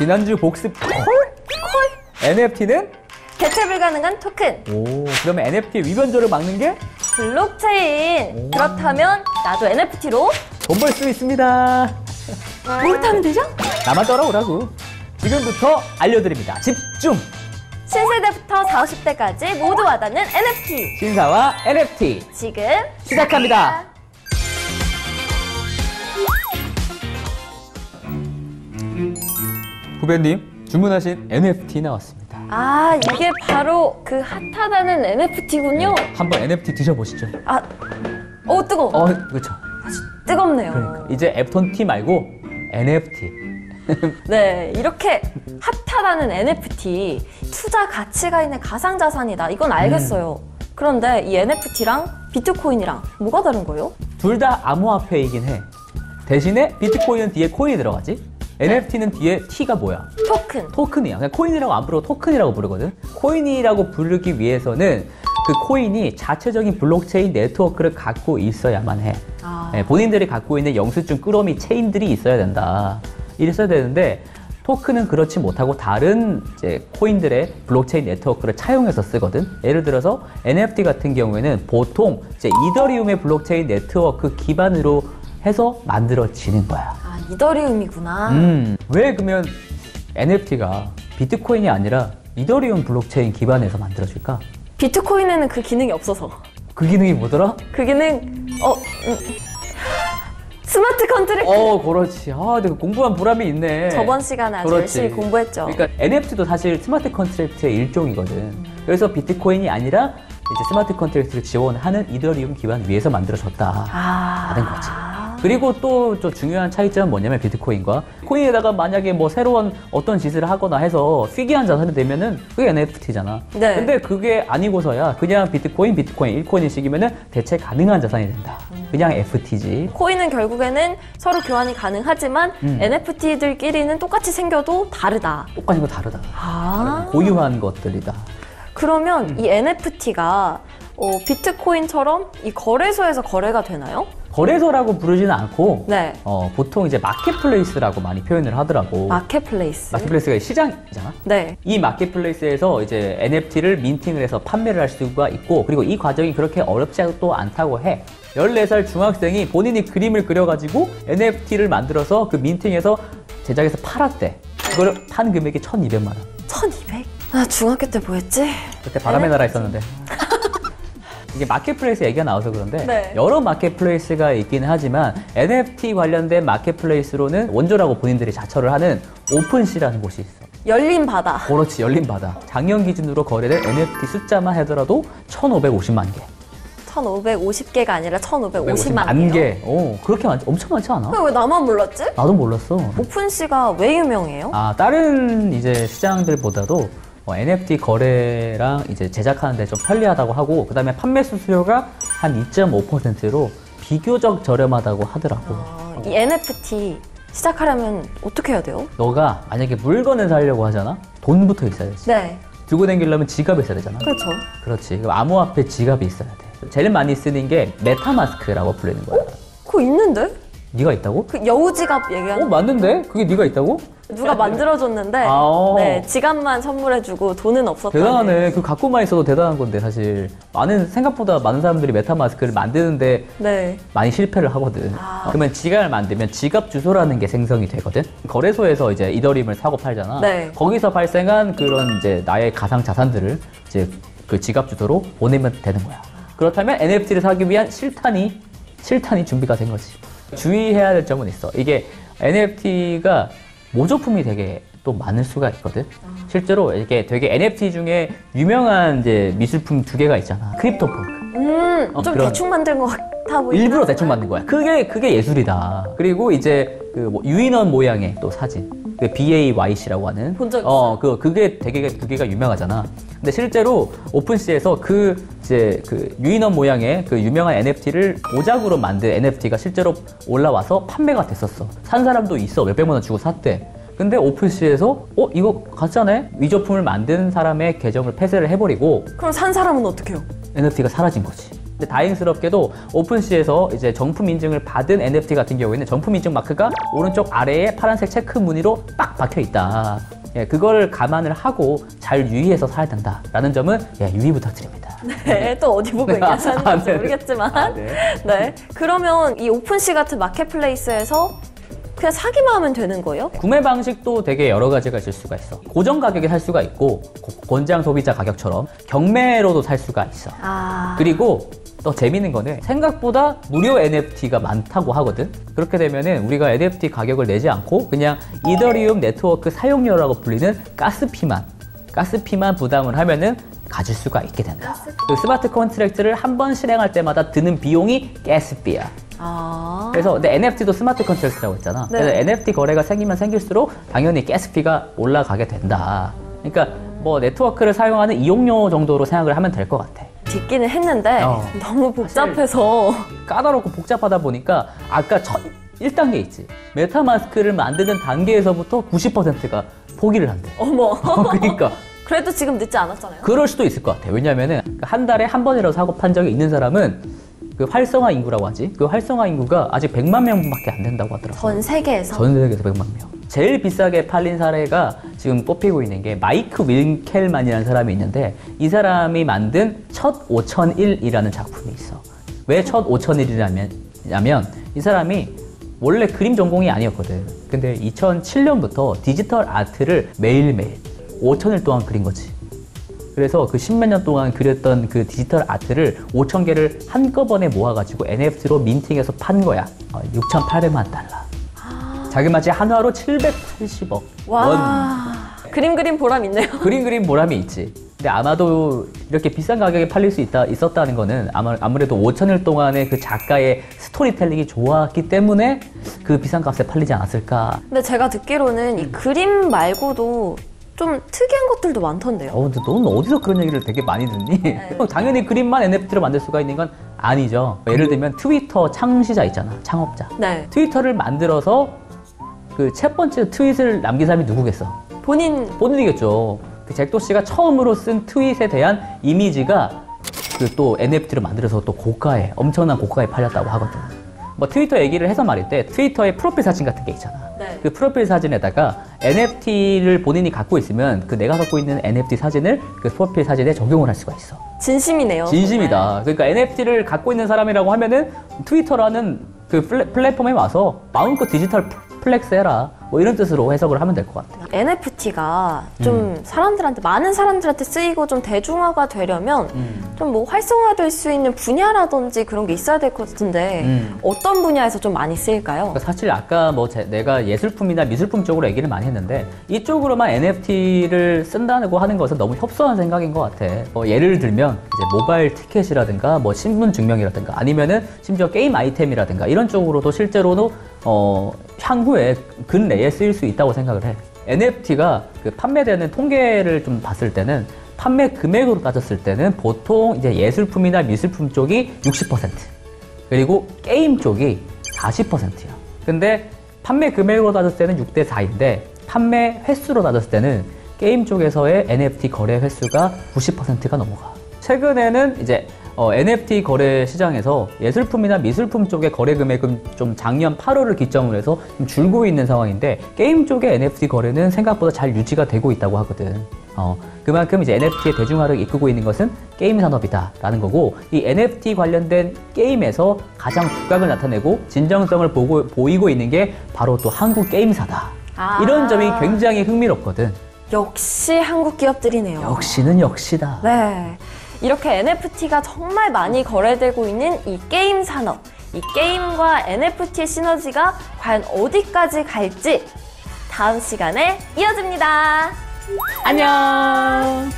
지난주 복습 콜? NFT는? 대체 불가능한 토큰. 오, 그러면 NFT의 위변조를 막는 게? 블록체인. 그렇다면 나도 NFT로 돈 벌 수 있습니다. 못하면 되죠? 나만 따라오라고. 지금부터 알려드립니다. 집중! 신세대부터 40, 50대까지 모두 와닿는 NFT. 신사와 NFT 지금 시작합니다. 후배님, 주문하신 NFT 나왔습니다. 아, 이게 바로 그 핫하다는 NFT군요. 한번 NFT 드셔보시죠. 아, 뜨거워. 그렇죠. 뜨겁네요. 그러니까 이제 앱톤 T 말고 NFT. 네, 이렇게 핫하다는 NFT, 투자 가치가 있는 가상자산이다. 이건 알겠어요. 그런데 이 NFT랑 비트코인이랑 뭐가 다른 거예요? 둘 다 암호화폐이긴 해. 대신에 비트코인은 뒤에 코인이 들어가지? NFT는 뒤에 T가 뭐야? 토큰. 토큰이야. 그냥 코인이라고 안 부르고 토큰이라고 부르거든. 코인이라고 부르기 위해서는 그 코인이 자체적인 블록체인 네트워크를 갖고 있어야만 해. 네, 본인들이 갖고 있는 영수증 꾸러미 체인들이 있어야 된다. 이랬어야 되는데 토큰은 그렇지 못하고 다른 이제 코인들의 블록체인 네트워크를 차용해서 쓰거든. 예를 들어서 NFT 같은 경우에는 보통 이제 이더리움의 블록체인 네트워크 기반으로 해서 만들어지는 거야. 아, 이더리움이구나. 왜 그러면 NFT가 비트코인이 아니라 이더리움 블록체인 기반에서 만들어질까? 비트코인에는 그 기능이 없어서. 그 기능이 뭐더라? 그 기능, 스마트 컨트랙트. 그렇지. 내가 공부한 보람이 있네. 저번 시간에 아주 그렇지. 열심히 공부했죠. 그러니까 NFT도 사실 스마트 컨트랙트의 일종이거든. 그래서 비트코인이 아니라 이제 스마트 컨트랙트를 지원하는 이더리움 기반 위에서 만들어졌다. 라는 거지. 그리고 또 중요한 차이점은 뭐냐면 비트코인과 코인에다가 만약에 뭐 새로운 어떤 짓을 하거나 해서 희귀한 자산이 되면은 그게 NFT잖아. 네. 근데 그게 아니고서야 그냥 비트코인 1코인씩이면은 대체 가능한 자산이 된다. 그냥 FT지. 코인은 결국에는 서로 교환이 가능하지만 NFT들끼리는 똑같이 생겨도 다르다. 똑같은 거 다르다. 아. 고유한 것들이다. 그러면 이 NFT가 비트코인처럼 이 거래소에서 거래가 되나요? 거래소라고 부르지는 않고 네. 보통 이제 마켓플레이스라고 많이 표현을 하더라고. 마켓플레이스. 마켓플레이스가 시장이잖아. 네. 이 마켓플레이스에서 이제 NFT를 민팅을 해서 판매를 할 수가 있고, 그리고 이 과정이 그렇게 어렵지도 않다고 해. 14살 중학생이 본인이 그림을 그려가지고 NFT를 만들어서 그 민팅에서 제작해서 팔았대. 그걸 판 금액이 1,200만 원. 1200? 나 중학교 때 뭐 했지? 그때 바람의 나라 있었는데. 이게 마켓플레이스 얘기가 나와서 그런데 네. 여러 마켓플레이스가 있기는 하지만 NFT 관련된 마켓플레이스로는 원조라고 본인들이 자처를 하는 오픈시라는 곳이 있어. 열린 바다. 그렇지, 열린 바다. 작년 기준으로 거래된 NFT 숫자만 하더라도 1,550만 개. 1,550개가 아니라 1,550만 개. 그렇게 엄청 많지 않아? 왜 나만 몰랐지? 나도 몰랐어. 오픈시가 왜 유명해요? 다른 이제 시장들보다도 NFT 거래랑 이제 제작하는데 좀 편리하다고 하고, 그 다음에 판매 수수료가 한 2.5%로 비교적 저렴하다고 하더라고. 이 NFT 시작하려면 어떻게 해야 돼요? 너가 만약에 물건을 사려고 하잖아? 돈부터 있어야 되지. 네. 들고 다니려면 지갑이 있어야 되잖아. 그렇죠. 그렇지. 그럼 암호화폐 지갑이 있어야 돼. 제일 많이 쓰는 게 메타마스크라고 불리는 거야. 그거 있는데? 네가 있다고? 그 여우지갑 얘기하는 맞는데? 그게 네가 있다고? 누가 만들어줬는데 네, 지갑만 선물해주고 돈은 없었다네. 대단하네. 그 갖고만 있어도 대단한 건데 사실 생각보다 많은 사람들이 메타마스크를 만드는데 네. 많이 실패를 하거든. 그러면 지갑을 만들면 지갑 주소라는 게 생성이 되거든. 거래소에서 이제 이더리움을 사고 팔잖아. 네. 거기서 발생한 그런 이제 나의 가상 자산들을 이제 그 지갑 주소로 보내면 되는 거야. 그렇다면 NFT를 사기 위한 실탄이 준비가 된 거지. 주의해야 될 점은 있어. 이게 NFT가 모조품이 되게 또 많을 수가 있거든. 실제로 이게 되게 NFT 중에 유명한 이제 미술품 2개가 있잖아. 크립토펑크. 좀 그런 대충 만든 것 같아 보이긴 일부러 하지만. 대충 만든 거야. 그게 예술이다. 그리고 이제 그 유인원 모양의 또 사진. 그 BAYC라고 하는. 본 적 있어요. 그게 되게 2개가 유명하잖아. 근데 실제로 오픈시에서 이제 그 유인원 모양의 그 유명한 NFT를 오작으로 만든 NFT가 실제로 올라와서 판매가 됐었어. 산 사람도 있어. 몇백만 원 주고 샀대. 근데 오픈시에서 이거 가짜네? 위조품을 만든 사람의 계정을 폐쇄를 해버리고 그럼 산 사람은 어떻게 해요? NFT가 사라진 거지. 근데 다행스럽게도 오픈시에서 이제 정품 인증을 받은 NFT 같은 경우에는 정품 인증 마크가 오른쪽 아래에 파란색 체크 무늬로 딱 박혀 있다. 예, 그걸 감안을 하고 잘 유의해서 사야 된다라는 점은 유의 부탁드립니다. 네, 또 어디 보고 얘기하셨는지 네. 모르겠지만. 네. 네. 그러면 이 오픈시 같은 마켓플레이스에서 그냥 사기만 하면 되는 거예요? 구매 방식도 되게 여러 가지가 있을 수가 있어. 고정 가격에 살 수가 있고 권장 소비자 가격처럼 경매로도 살 수가 있어. 그리고 더 재밌는 거는 생각보다 무료 NFT가 많다고 하거든. 그렇게 되면은 우리가 NFT 가격을 내지 않고 그냥 이더리움 네트워크 사용료라고 불리는 가스피만 부담을 하면은 가질 수가 있게 된다. 그 스마트 컨트랙트를 한 번 실행할 때마다 드는 비용이 가스피야. 그래서 근데 NFT도 스마트 컨트랙트라고 했잖아. 네. 그래서 NFT 거래가 생기면 생길수록 당연히 가스피가 올라가게 된다. 그러니까 뭐 네트워크를 사용하는 이용료 정도로 생각을 하면 될 것 같아. 듣기는 했는데 너무 복잡해서 까다롭고 복잡하다 보니까 아까 1단계 있지. 메타마스크를 만드는 단계에서부터 90%가 포기를 한대. 어머. 그러니까 그래도 지금 늦지 않았잖아요. 그럴 수도 있을 것 같아. 왜냐면은 한 달에 한 번이라도 사고 판 적이 있는 사람은 그 활성화 인구라고 하지. 그 활성화 인구가 아직 100만 명밖에 안 된다고 하더라고. 전 세계에서? 전 세계에서 100만 명. 제일 비싸게 팔린 사례가 지금 뽑히고 있는 게 마이크 윌켈만이라는 사람이 있는데 이 사람이 만든 첫 5001이라는 작품이 있어. 왜 첫 5001이냐면 이 사람이 원래 그림 전공이 아니었거든. 근데 2007년부터 디지털 아트를 매일매일 5000일 동안 그린 거지. 그래서 그 십몇 년 동안 그렸던 그 디지털 아트를 5000개를 한꺼번에 모아가지고 NFT로 민팅해서 판 거야. 6,800만 달러. 자그마치 한화로 780억 와. 원. 그림 보람 있네요. 그림 보람이 있지. 근데 아마도 이렇게 비싼 가격에 팔릴 수 있었다는 거는 아무래도 5000일 동안의 그 작가의 스토리텔링이 좋았기 때문에 그 비싼 값에 팔리지 않았을까. 근데 제가 듣기로는 이 그림 말고도 좀 특이한 것들도 많던데요. 근데 넌 어디서 그런 얘기를 되게 많이 듣니? 당연히 그림만 NFT로 만들 수가 있는 건 아니죠. 예를 들면 트위터 창시자 있잖아. 창업자. 네. 트위터를 만들어서 그 첫 번째 트윗을 남긴 사람이 누구겠어? 본인이겠죠. 그 잭도 씨가 처음으로 쓴 트윗에 대한 이미지가 그 또 NFT로 만들어서 또 엄청난 고가에 팔렸다고 하거든. 뭐 트위터 얘기를 해서 말인데 트위터에 프로필 사진 같은 게 있잖아. 네. 그 프로필 사진에다가 NFT를 본인이 갖고 있으면 그 내가 갖고 있는 NFT 사진을 그 프로필 사진에 적용을 할 수가 있어. 진심이네요. 진심이다. 정말. 그러니까 NFT를 갖고 있는 사람이라고 하면은 트위터라는 그 플랫폼에 와서 마음껏 디지털 플렉스 해라. 뭐 이런 뜻으로 해석을 하면 될 것 같아요. NFT가 좀 많은 사람들한테 쓰이고 좀 대중화가 되려면 좀 뭐 활성화될 수 있는 분야라든지 그런 게 있어야 될 것 같은데 어떤 분야에서 좀 많이 쓰일까요? 그러니까 사실 아까 뭐 내가 예술품이나 미술품 쪽으로 얘기를 많이 했는데 이쪽으로만 NFT를 쓴다고 하는 것은 너무 협소한 생각인 것 같아. 예를 들면 이제 모바일 티켓이라든가 뭐 신분 증명이라든가 아니면은 심지어 게임 아이템이라든가 이런 쪽으로도 실제로도 향후에 근래에 쓰일 수 있다고 생각을 해. NFT가 그 판매되는 통계를 좀 봤을 때는 판매 금액으로 따졌을 때는 보통 이제 예술품이나 미술품 쪽이 60% 그리고 게임 쪽이 40%야. 근데 판매 금액으로 따졌을 때는 6대 4인데 판매 횟수로 따졌을 때는 게임 쪽에서의 NFT 거래 횟수가 90%가 넘어가. 최근에는 이제 NFT 거래 시장에서 예술품이나 미술품 쪽의 거래 금액은 좀 작년 8월을 기점으로 해서 좀 줄고 있는 상황인데 게임 쪽의 NFT 거래는 생각보다 잘 유지가 되고 있다고 하거든. 그만큼 이제 NFT의 대중화를 이끌고 있는 것은 게임 산업이다라는 거고 이 NFT 관련된 게임에서 가장 두각을 나타내고 진정성을 보이고 있는 게 바로 또 한국 게임사다. 이런 점이 굉장히 흥미롭거든. 역시 한국 기업들이네요. 역시는 역시다. 네. 이렇게 NFT가 정말 많이 거래되고 있는 이 게임 산업, 이 게임과 NFT의 시너지가 과연 어디까지 갈지 다음 시간에 이어집니다. 안녕.